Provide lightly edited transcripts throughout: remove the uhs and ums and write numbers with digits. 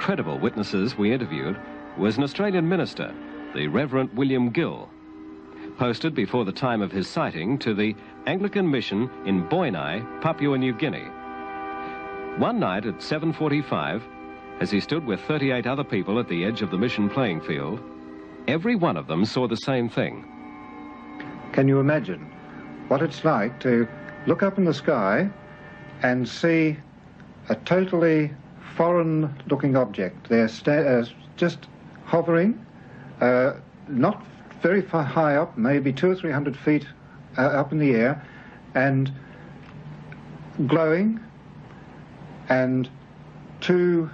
credible witnesses we interviewed was an Australian minister, the Reverend William Gill, posted before the time of his sighting to the Anglican mission in Boianai, Papua New Guinea. One night at 7:45, as he stood with 38 other people at the edge of the mission playing field, every one of them saw the same thing. Can you imagine what it's like to look up in the sky and see a totally foreign-looking object there just hovering, not very far high up, maybe 200 or 300 feet up in the air, and glowing, and two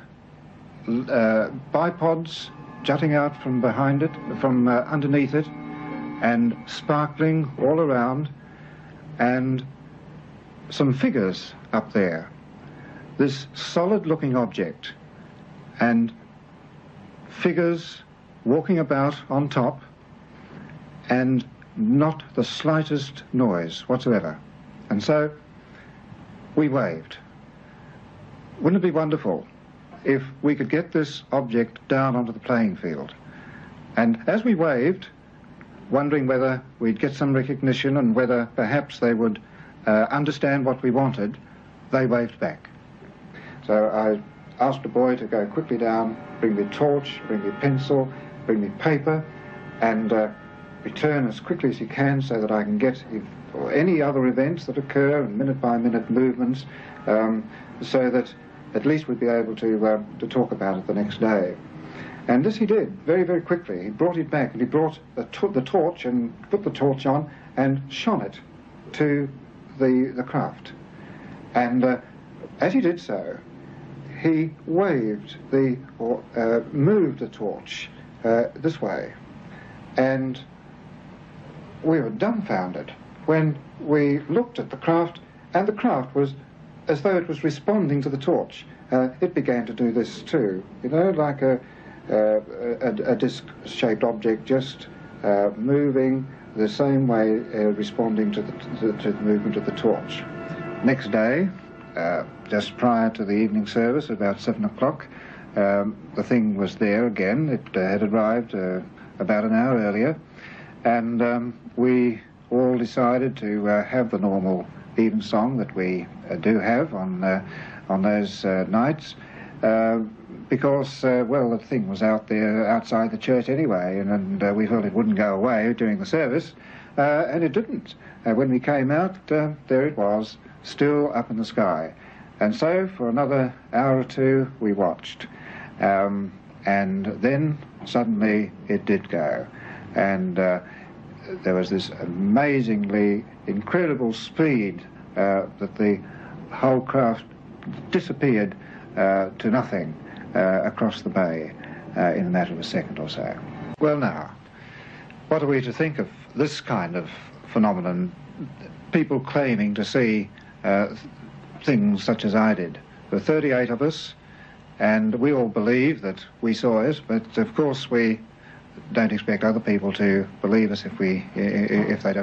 bipods jutting out from behind it, from underneath it, and sparkling all around, and some figures up there. This solid-looking object, and figures walking about on top, and not the slightest noise whatsoever. And so we waved. Wouldn't it be wonderful if we could get this object down onto the playing field? And as we waved, wondering whether we'd get some recognition and whether perhaps they would understand what we wanted, they waved back. So I asked a boy to go quickly down, bring me a torch, bring me a pencil, bring me paper, and return as quickly as he can so that I can get any other events that occur and minute-by-minute movements, so that at least we'd be able to talk about it the next day. And this he did very, very quickly. He brought it back, and he brought the torch and put the torch on and shone it to the craft. And as he did so, he waved moved the torch this way. And we were dumbfounded when we looked at the craft, and the craft was as though it was responding to the torch. It began to do this too, you know, like a disc-shaped object, just moving the same way, responding to the movement of the torch. Next day, just prior to the evening service, about 7 o'clock, the thing was there again. It had arrived about an hour earlier, and we all decided to have the normal evensong that we do have on those nights, because, well, the thing was out there outside the church anyway, and we felt it wouldn't go away during the service, and it didn't. When we came out, there it was, still up in the sky. And so for another hour or two we watched, and then suddenly it did go, and there was this amazingly incredible speed that the whole craft disappeared to nothing across the bay in a matter of a second or so. Well, now, what are we to think of this kind of phenomenon? People claiming to see things such as I did. There were 38 of us, and we all believe that we saw it, but of course we don't expect other people to believe us if they don't.